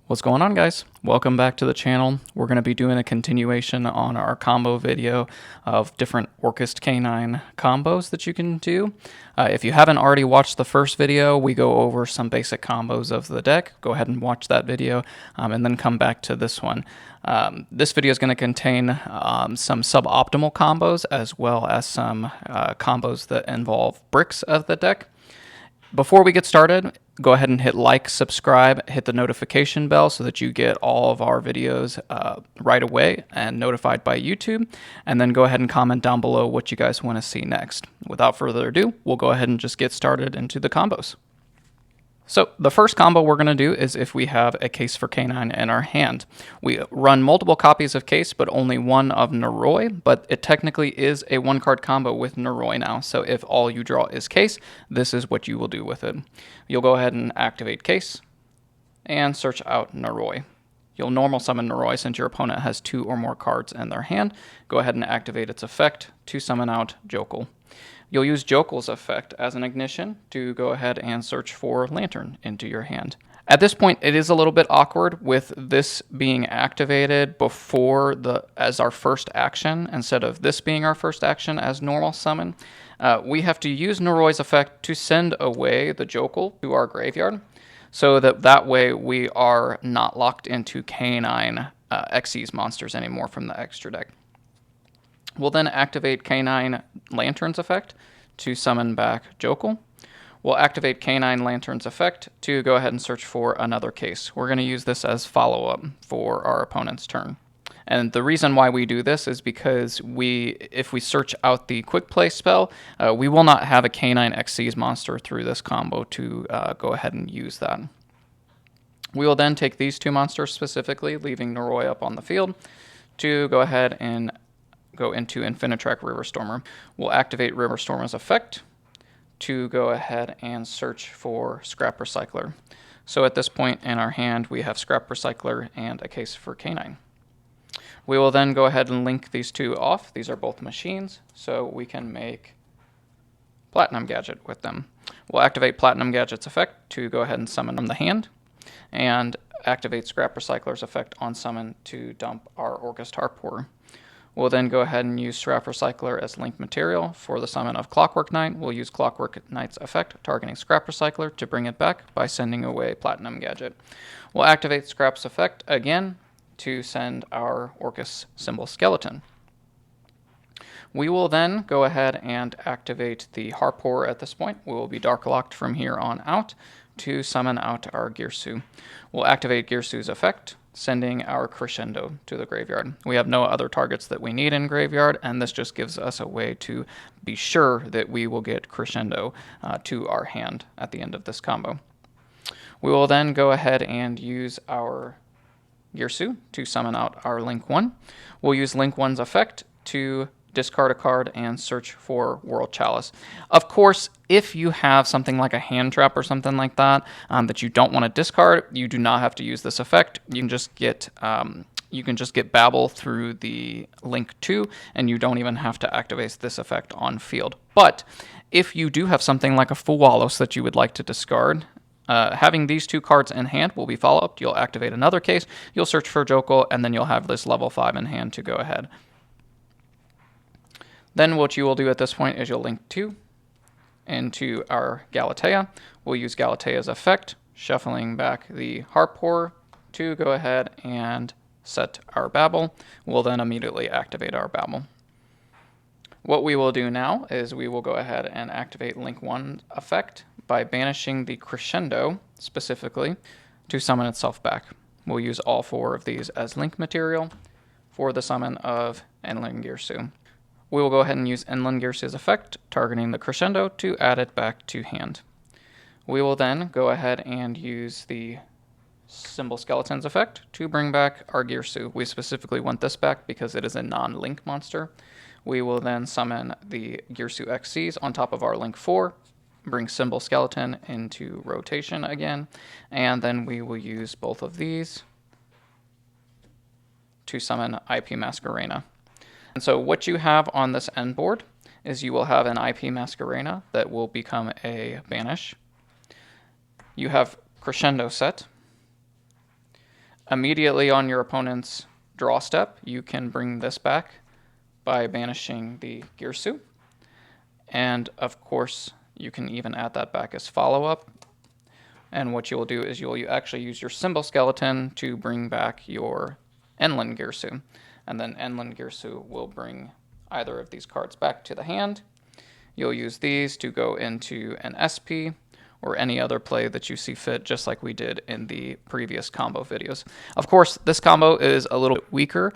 What's going on, guys? Welcome back to the channel. We're going to be doing a continuation on our combo video of different Orcust K9 combos that you can do. If you haven't already watched the first video, we go over some basic combos of the deck. Go ahead and watch that video and then come back to this one. This video is going to contain some suboptimal combos as well as some combos that involve bricks of the deck. Before we get started, go ahead and hit like, subscribe, hit the notification bell so that you get all of our videos right away and notified by YouTube. And then go ahead and comment down below what you guys want to see next. Without further ado, we'll go ahead and just get started into the combos. So the first combo we're going to do is if we have a case for K9 in our hand. We run multiple copies of case, but only one of Noroi, but it technically is a one-card combo with Noroi now. So if all you draw is case, this is what you will do with it. You'll go ahead and activate case and search out Noroi. You'll normal summon Noroi since your opponent has 2 or more cards in their hand. Go ahead and activate its effect to summon out Jokal. You'll use Jokal's effect as an ignition to go ahead and search for Lantern into your hand. At this point, it is a little bit awkward with this being activated before as our first action instead of this being our first action as normal summon. We have to use Noroi's effect to send away the Jokal to our graveyard so that way we are not locked into K9 Xyz monsters anymore from the extra deck. We'll then activate K9 Lantern's effect to summon back Jokal. We'll activate K9 Lantern's effect to go ahead and search for another case. We're going to use this as follow-up for our opponent's turn. And the reason why we do this is because if we search out the quick play spell, we will not have a K9 Xyz monster through this combo to go ahead and use that. We will then take these 2 monsters specifically, leaving Noroi up on the field, to go ahead and go into Infinitrack Riverstormer. We'll activate Riverstormer's effect to go ahead and search for Scrap Recycler. So at this point in our hand, we have Scrap Recycler and a case for K9. We will then go ahead and link these 2 off. These are both machines, so we can make Platinum Gadget with them. We'll activate Platinum Gadget's effect to go ahead and summon from the hand, and activate Scrap Recycler's effect on summon to dump our Orcust Harpour. We'll then go ahead and use Scrap Recycler as link material for the summon of Clockwork Knight. We'll use Clockwork Knight's effect, targeting Scrap Recycler to bring it back by sending away Platinum Gadget. We'll activate Scrap's effect again to send our Orcust symbol skeleton. We will then go ahead and activate the Harpour at this point. We will be dark locked from here on out to summon out our Girsu. We'll activate Girsu's effect, sending our Crescendo to the graveyard. We have no other targets that we need in graveyard, and this just gives us a way to be sure that we will get Crescendo to our hand at the end of this combo. We will then go ahead and use our Girsu to summon out our Link 1. We'll use Link 1's effect to discard a card and search for World Chalice. Of course, if you have something like a hand trap or something like that that you don't want to discard, you do not have to use this effect. You can just get Babble through the Link 2, and you don't even have to activate this effect on field. But if you do have something like a Fuwalos that you would like to discard, having these 2 cards in hand will be follow-up. You'll activate another case, you'll search for Jokal, and then you'll have this level 5 in hand to go ahead. Then what you will do at this point is you'll link 2 into our Galatea. We'll use Galatea's effect, shuffling back the Harpour to go ahead and set our Babble. We'll then immediately activate our Babble. What we will do now is we will go ahead and activate Link 1 effect by banishing the Crescendo specifically to summon itself back. We'll use all 4 of these as link material for the summon of Enlin Girsu. We will go ahead and use Enlin Girsu's effect, targeting the Crescendo to add it back to hand. We will then go ahead and use the Symbol Skeleton's effect to bring back our Girsu. We specifically want this back because it is a non-link monster. We will then summon the Girsu Xyz on top of our Link 4, bring Symbol Skeleton into rotation again, and then we will use both of these to summon IP Masquerena. And so what you have on this end board is you will have an IP Masquerena that will become a banish. You have Crescendo set. Immediately on your opponent's draw step, you can bring this back by banishing the Girsu. And of course, you can even add that back as follow-up. And what you'll do is you'll actually use your symbol skeleton to bring back your Enlin Girsu. And then Enlin Girsu will bring either of these cards back to the hand. You'll use these to go into an SP or any other play that you see fit, just like we did in the previous combo videos. Of course, this combo is a little bit weaker,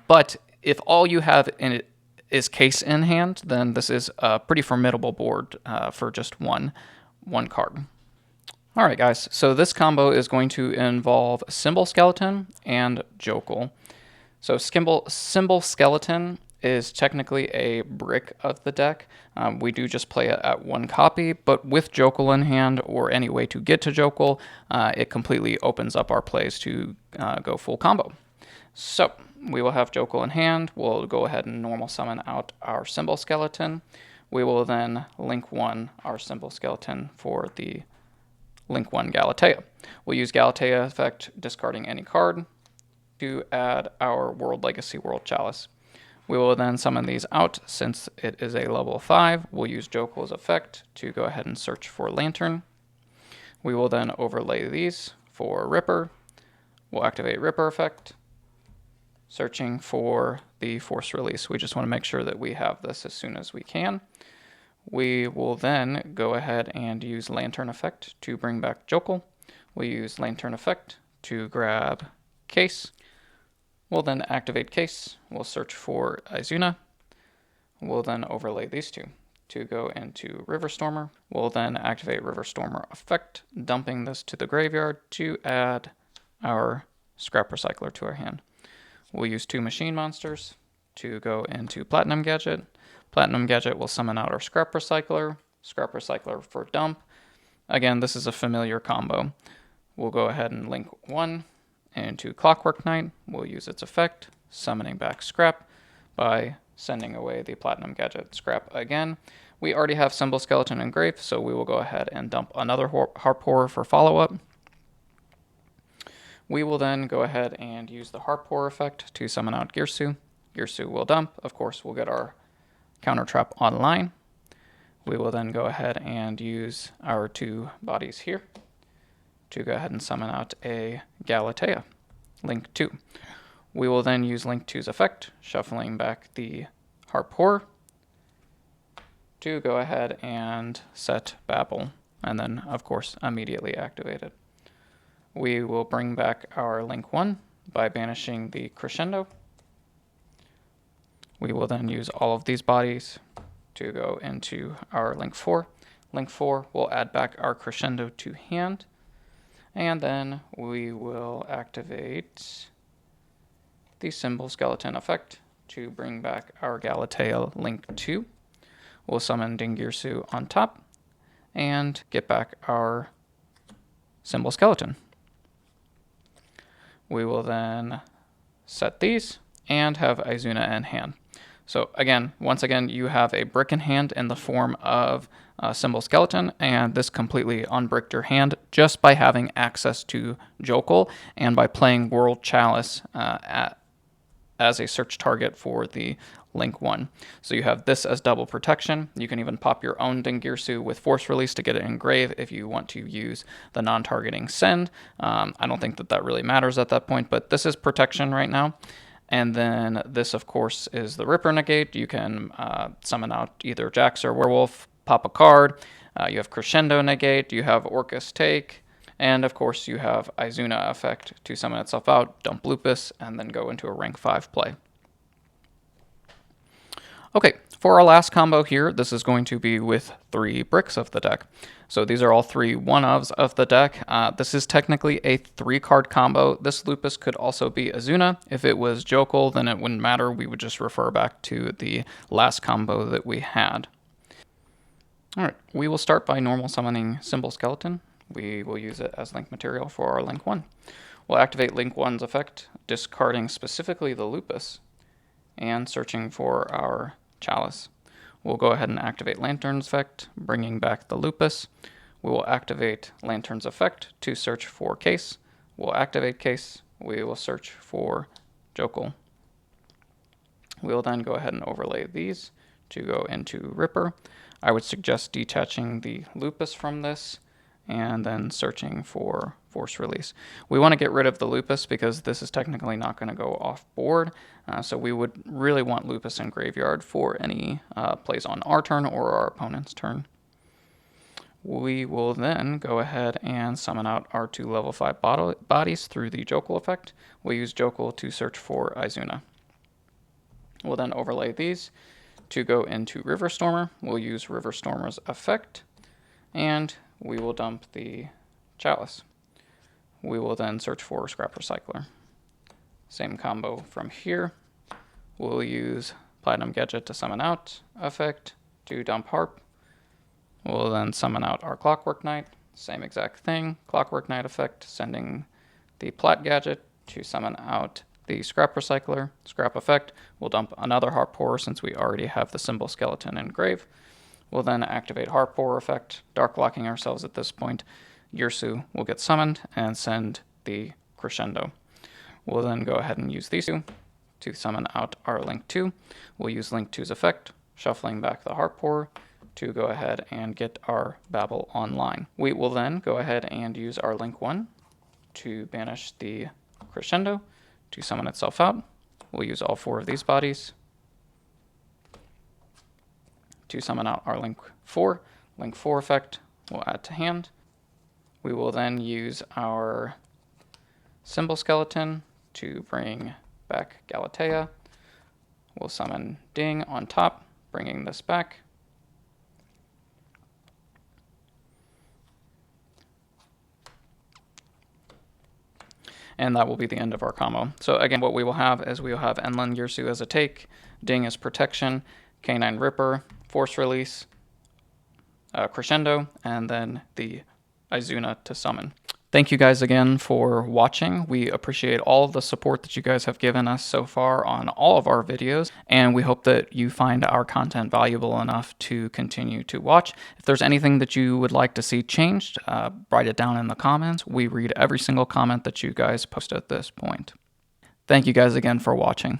but if all you have in it is case in hand, then this is a pretty formidable board for just one card. All right, guys, so this combo is going to involve Symbol Skeleton and Jokal. So Symbol Skeleton is technically a brick of the deck. We do just play it at one copy, but with Jokal in hand or any way to get to Jokal, it completely opens up our plays to go full combo. So we will have Jokal in hand. We'll go ahead and normal summon out our Symbol Skeleton. We will then link 1 our Symbol Skeleton for the link 1 Galatea. We'll use Galatea effect, discarding any card, to add our World Legacy World Chalice. We will then summon these out. Since it is a level 5, we'll use Jokal's effect to go ahead and search for Lantern. We will then overlay these for Ripper. We'll activate Ripper effect, searching for the Force Release. We just want to make sure that we have this as soon as we can. We will then go ahead and use Lantern effect to bring back Jokal. We'll use Lantern effect to grab Case. We'll then activate Case. We'll search for Izuna. We'll then overlay these two to go into River Stormer. We'll then activate River Stormer effect, dumping this to the graveyard to add our Scrap Recycler to our hand. We'll use 2 Machine Monsters to go into Platinum Gadget. Platinum Gadget will summon out our Scrap Recycler for dump. Again, this is a familiar combo. We'll go ahead and link 1 into Clockwork Knight. We'll use its effect, summoning back Scrap by sending away the Platinum Gadget Scrap again. We already have Symbol Skeleton engraved, so we will go ahead and dump another Harp Horror for follow-up. We will then go ahead and use the Harp Horror effect to summon out Girsu. Girsu will dump. Of course, we'll get our Counter Trap online. We will then go ahead and use our 2 bodies here to go ahead and summon out a Galatea, Link 2. We will then use Link 2's effect, shuffling back the Harp Horror to go ahead and set Babel, and then, of course, immediately activate it. We will bring back our Link 1 by banishing the Crescendo. We will then use all of these bodies to go into our Link 4. Link 4 will add back our Crescendo to hand, and then we will activate the Symbol Skeleton effect to bring back our Galatea Link 2. We'll summon Dingirsu on top and get back our Symbol Skeleton. We will then set these and have Izuna in hand. So again, once again, you have a brick in hand in the form of Symbol Skeleton, and this completely unbricked your hand just by having access to Jokal and by playing World Chalice as a search target for the Link 1. So you have this as double protection. You can even pop your own Dingirsu with Force Release to get it engraved if you want to use the non-targeting send. I don't think that really matters at that point, but this is protection right now. And then this, of course, is the Ripper negate. You can summon out either Jax or Werewolf, pop a card. You have Crescendo negate. You have Orcust take. And, of course, you have Izuna effect to summon itself out, dump Lupus, and then go into a rank 5 play. Okay, for our last combo here, this is going to be with 3 bricks of the deck. So these are all 3 one-ofs of the deck. This is technically a 3-card combo. This Lupus could also be Izuna. If it was Jokal, then it wouldn't matter. We would just refer back to the last combo that we had. All right, we will start by normal summoning Symbol Skeleton. We will use it as link material for our Link 1. We'll activate Link 1's effect, discarding specifically the Lupus and searching for our Chalice. We'll go ahead and activate Lantern's effect, bringing back the Lupus. We will activate Lantern's effect to search for Case. We'll activate Case. we will search for Jokal. We'll then go ahead and overlay these to go into Ripper. I would suggest detaching the lupus from this and then searching for force release. We want to get rid of the lupus because this is technically not going to go off board. So we would really want lupus in graveyard for any plays on our turn or our opponent's turn. We will then go ahead and summon out our 2 level 5 bodies through the Jokal effect. We'll use Jokal to search for Izuna. We'll then overlay these to go into River Stormer. We'll use River Stormer's effect, and we will dump the Chalice. We will then search for Scrap Recycler. Same combo from here. We'll use Platinum Gadget to summon out, effect to dump Harp. We'll then summon out our Clockwork Knight. Same exact thing, Clockwork Knight effect, sending the Plat Gadget to summon out the Scrap Recycler. Scrap effect, we'll dump another Harp Pourer since we already have the Symbol Skeleton in grave. We'll then activate Harp Pourer effect, dark locking ourselves at this point. Yursu will get summoned and send the Crescendo. We'll then go ahead and use these two to summon out our Link 2. We'll use Link 2's effect, shuffling back the Harp Pourer to go ahead and get our Babel online. We will then go ahead and use our Link 1 to banish the Crescendo to summon itself out. We'll use all 4 of these bodies to summon out our Link 4. Link 4 effect we'll add to hand. We will then use our Symbol Skeleton to bring back Galatea. We'll summon Ding on top, bringing this back. And that will be the end of our combo. So again, what we will have is we will have Enlin Yursu as a take, Ding as protection, K9 Ripper, force release, Crescendo, and then the Izuna to summon. Thank you guys again for watching. We appreciate all of the support that you guys have given us so far on all of our videos, and we hope that you find our content valuable enough to continue to watch. If there's anything that you would like to see changed, write it down in the comments. We read every single comment that you guys post at this point. Thank you guys again for watching.